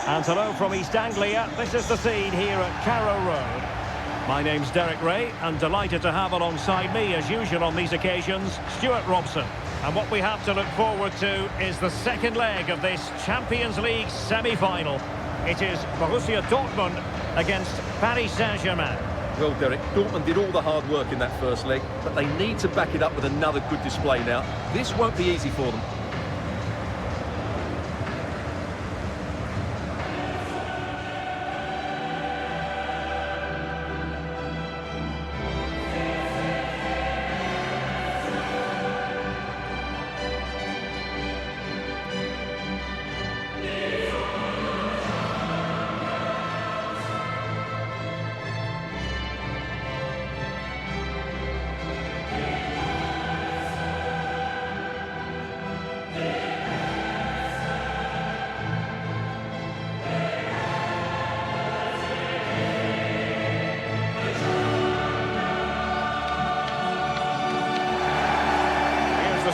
And hello from East Anglia. This is the scene here at Carrow Road. My name's Derek Ray, and delighted to have alongside me, as usual on these occasions, Stuart Robson. And what we have to look forward to is the second leg of this Champions League semi-final. It is Borussia Dortmund against Paris Saint-Germain. Well, Derek, Dortmund did all the hard work in that first leg, but they need to back it up with another good display now. This won't be easy for them.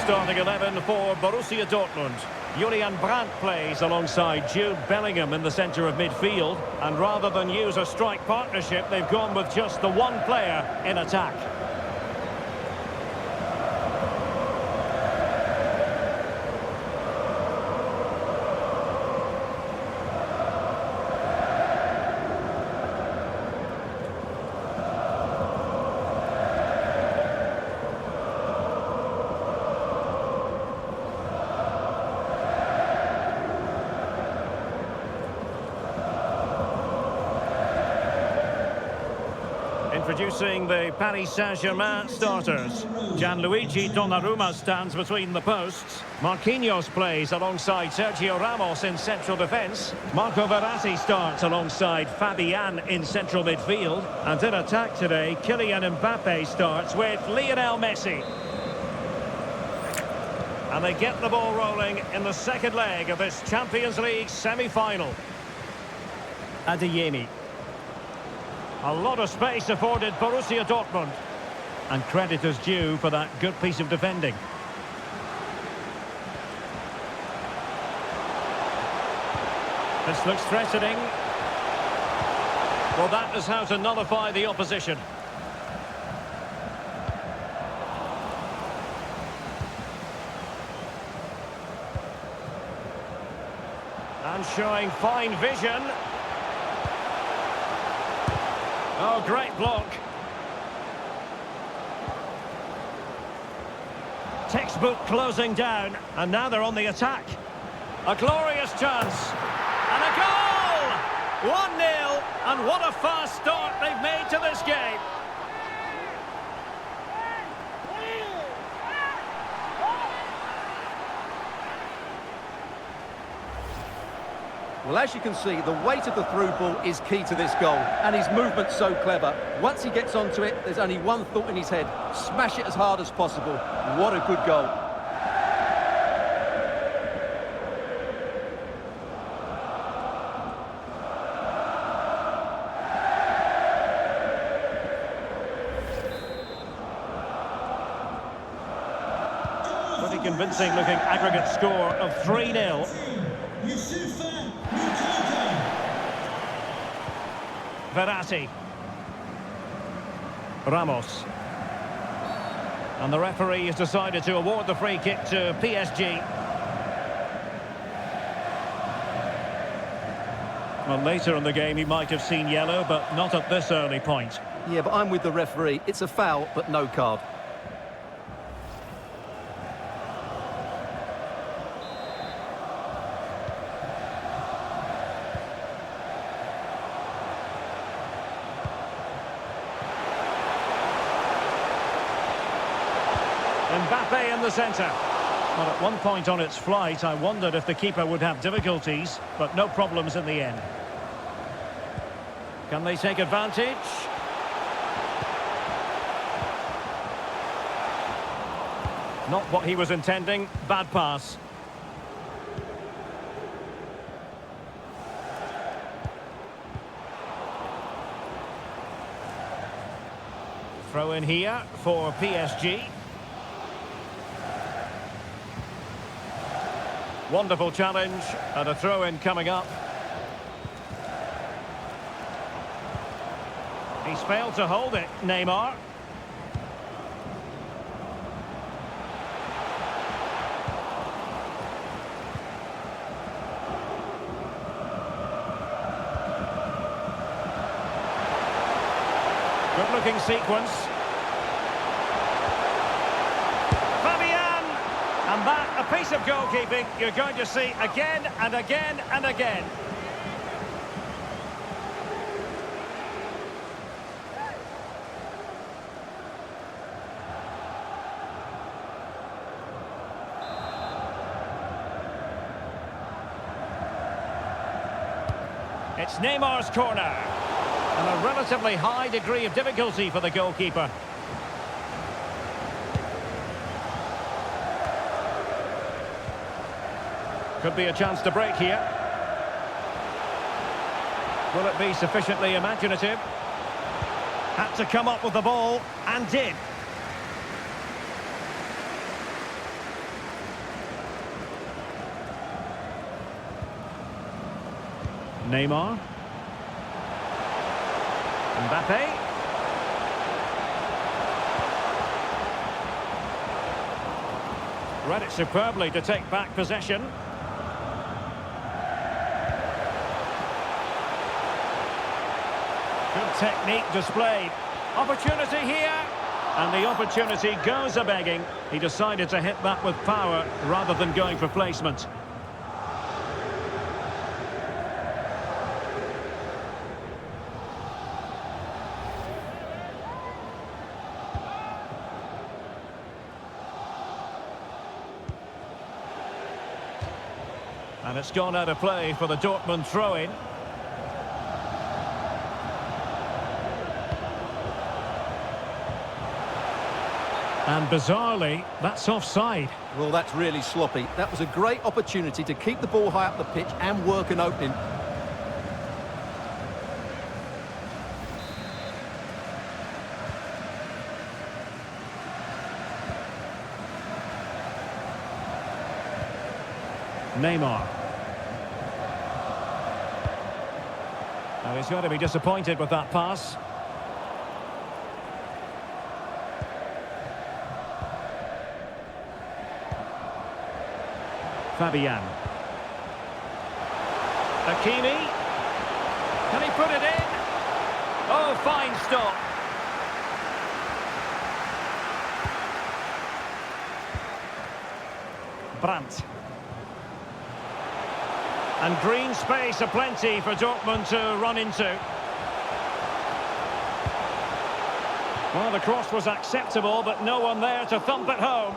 Starting 11 for Borussia Dortmund. Julian Brandt plays alongside Jude Bellingham in the centre of midfield. And rather than use a strike partnership, they've gone with just the one player in attack. Introducing the Paris Saint-Germain starters. Gianluigi Donnarumma stands between the posts. Marquinhos plays alongside Sergio Ramos in central defence. Marco Verratti starts alongside Fabian in central midfield. And in attack today, Kylian Mbappé starts with Lionel Messi. And they get the ball rolling in the second leg of this Champions League semi-final. Adeyemi. A lot of space afforded Borussia Dortmund. And credit is due for that good piece of defending. This looks threatening. Well, that is how to nullify the opposition. And showing fine vision. Oh, great block. Textbook closing down, and now they're on the attack. A glorious chance. And a goal! 1-0, and what a fast start they've made to this game. Well, as you can see, the weight of the through ball is key to this goal, and his movement's so clever. Once he gets onto it, there's only one thought in his head: smash it as hard as possible. What a good goal. Pretty convincing looking aggregate score of 3-0. Verratti. Ramos. And the referee has decided to award the free kick to PSG. Well, later in the game he might have seen yellow, but not at this early point. Yeah, but I'm with the referee. It's a foul, but no card. Mbappe in the centre. Well, at one point on its flight, I wondered if the keeper would have difficulties, but no problems in the end. Can they take advantage? Not what he was intending. Bad pass. Throw in here for PSG. Wonderful challenge, and a throw-in coming up. He's failed to hold it, Neymar. Good-looking sequence. Fabian! And that, a piece of goalkeeping you're going to see again and again and again. It's Neymar's corner. And a relatively high degree of difficulty for the goalkeeper. Could be a chance to break here. Will it be sufficiently imaginative? Had to come up with the ball, and did. Neymar. Mbappé. Read it superbly to take back possession. Good technique displayed. Opportunity here. And the opportunity goes a-begging. He decided to hit that with power rather than going for placement. And it's gone out of play for the Dortmund throw-in. And bizarrely, that's offside. Well, that's really sloppy. That was a great opportunity to keep the ball high up the pitch and work an opening. Neymar. Now he's going to be disappointed with that pass. Fabian. Hakimi. Can he put it in? Oh, fine stop. Brandt. And green space aplenty for Dortmund to run into. Well, the cross was acceptable, but no one there to thump it home.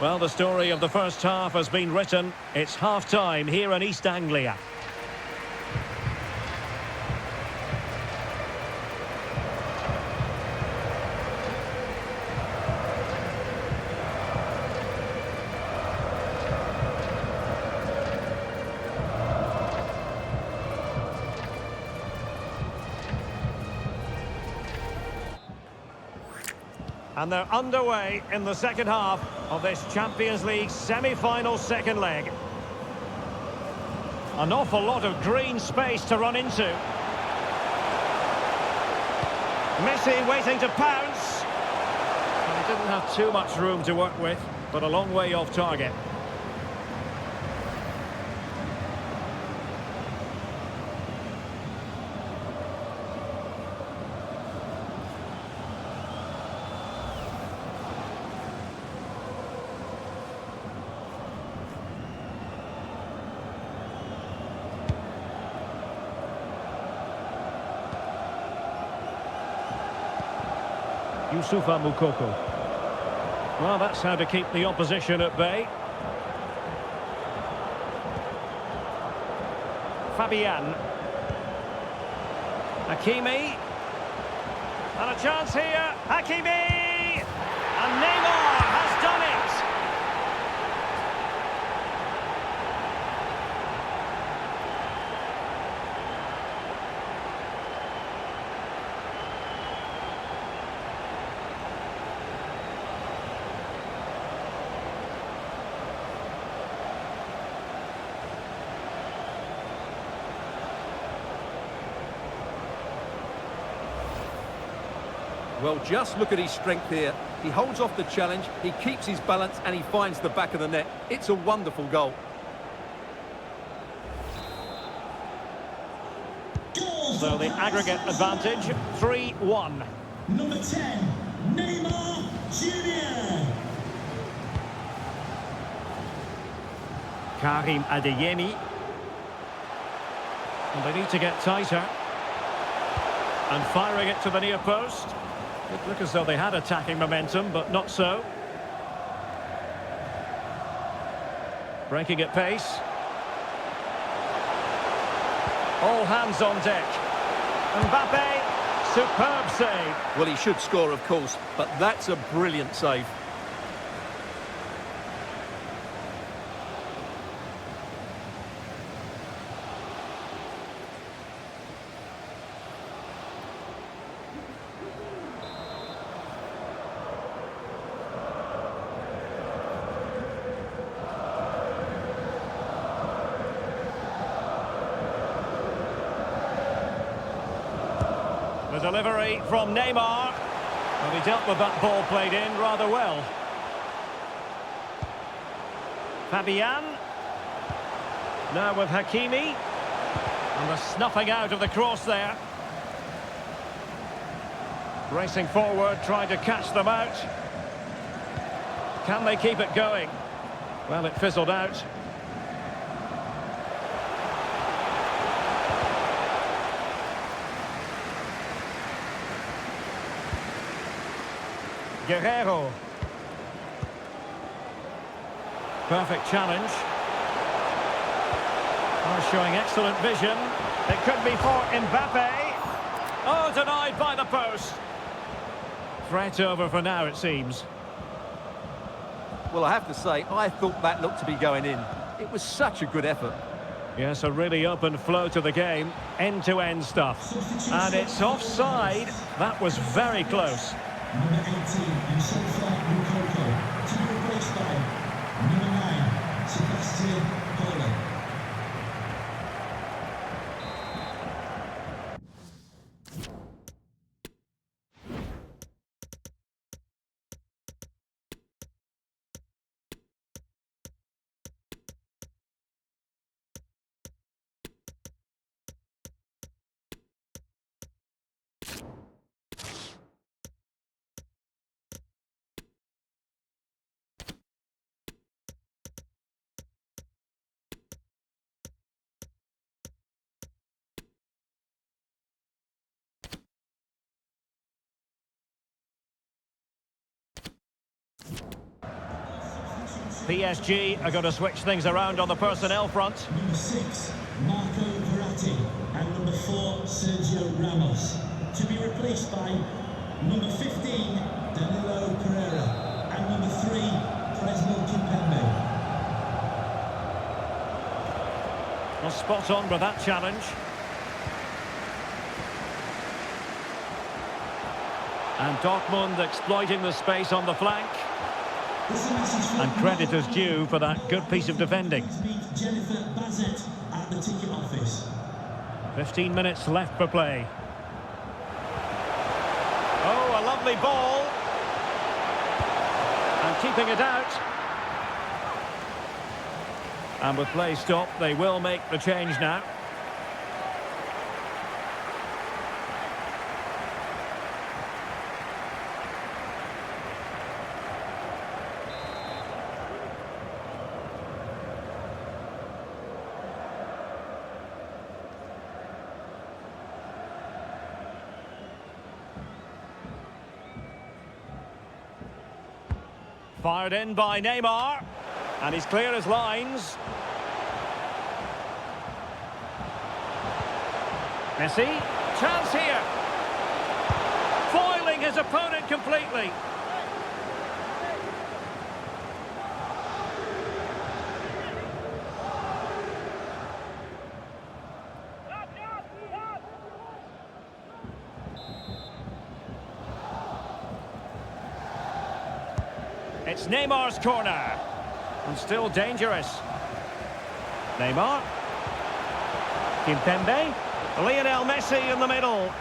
Well, the story of the first half has been written. It's half-time here in East Anglia. And they're underway in the second half of this Champions League semi-final second leg. An awful lot of green space to run into. Messi waiting to pounce. And he didn't have too much room to work with, but a long way off target. Youssoufa Moukoko. Well, that's how to keep the opposition at bay. Fabian. Hakimi. And a chance here. Hakimi! And Neymar has done it! Well, just look at his strength here. He holds off the challenge, he keeps his balance, and he finds the back of the net. It's a wonderful goal. So the aggregate advantage, 3-1. Number 10, Neymar Jr. Karim Adeyemi. And they need to get tighter. And firing it to the near post. It looked as though they had attacking momentum, but not so. Breaking at pace. All hands on deck. Mbappe, superb save. Well, he should score, of course, but that's a brilliant save. The delivery from Neymar. Well, he dealt with that ball played in rather well. Fabian. Now with Hakimi. And the snuffing out of the cross there. Racing forward, trying to catch them out. Can they keep it going? Well, it fizzled out. Guerrero. Perfect challenge. Oh, showing excellent vision. It could be for Mbappe. Oh, denied by the post. Threat over for now, it seems. Well, I have to say, I thought that looked to be going in. It was such a good effort. Yes, a really open flow to the game. End-to-end stuff. And it's offside. That was very close. Number 18, Yusufa Moukoko, to be replaced by number 9, Sebastian Haller. PSG are going to switch things around on the personnel front. Number 6, Marco Verratti, and number 4, Sergio Ramos, to be replaced by number 15, Danilo Pereira, and number 3, Presnel Kimpembe. Well, spot on with that challenge. And Dortmund exploiting the space on the flank. And credit is due for that good piece of defending. 15 minutes left for play. Oh, a lovely ball. And keeping it out. And with play stopped, they will make the change now. Fired in by Neymar. And he's clear as lines. Messi. Chance here. Foiling his opponent completely. It's Neymar's corner. And still dangerous. Neymar. Kimpembe. Lionel Messi in the middle.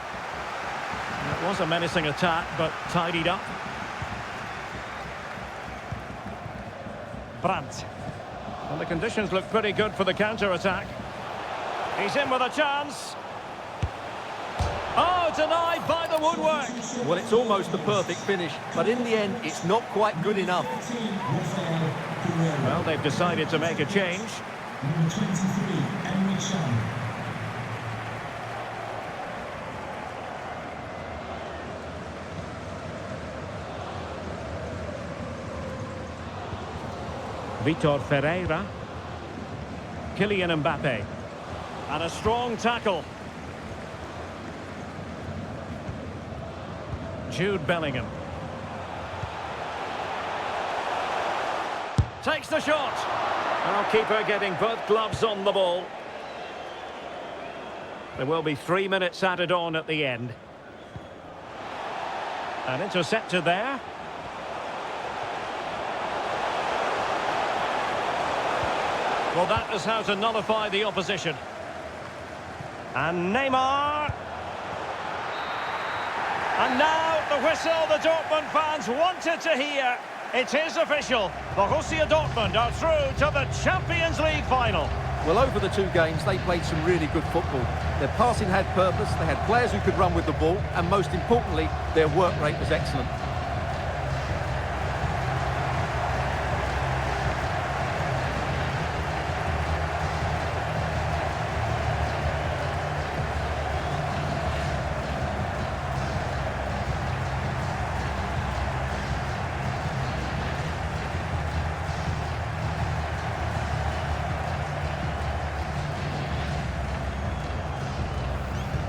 It was a menacing attack, but tidied up. Brandt. And the conditions look pretty good for the counter-attack. He's in with a chance. Oh, denied by the woodwork. Well, it's almost the perfect finish, but in the end, it's not quite good enough. Well, they've decided to make a change. Number 23, Emre Can. Vitor Ferreira. Kylian Mbappé. And a strong tackle. Jude Bellingham. Takes the shot. Our keeper getting both gloves on the ball. There will be 3 minutes added on at the end. And intercepted there. Well, that is how to nullify the opposition. And Neymar. And now the whistle the Dortmund fans wanted to hear. It is official. Borussia Dortmund are through to the Champions League final. Well, over the two games, they played some really good football. Their passing had purpose, they had players who could run with the ball, and most importantly, their work rate was excellent.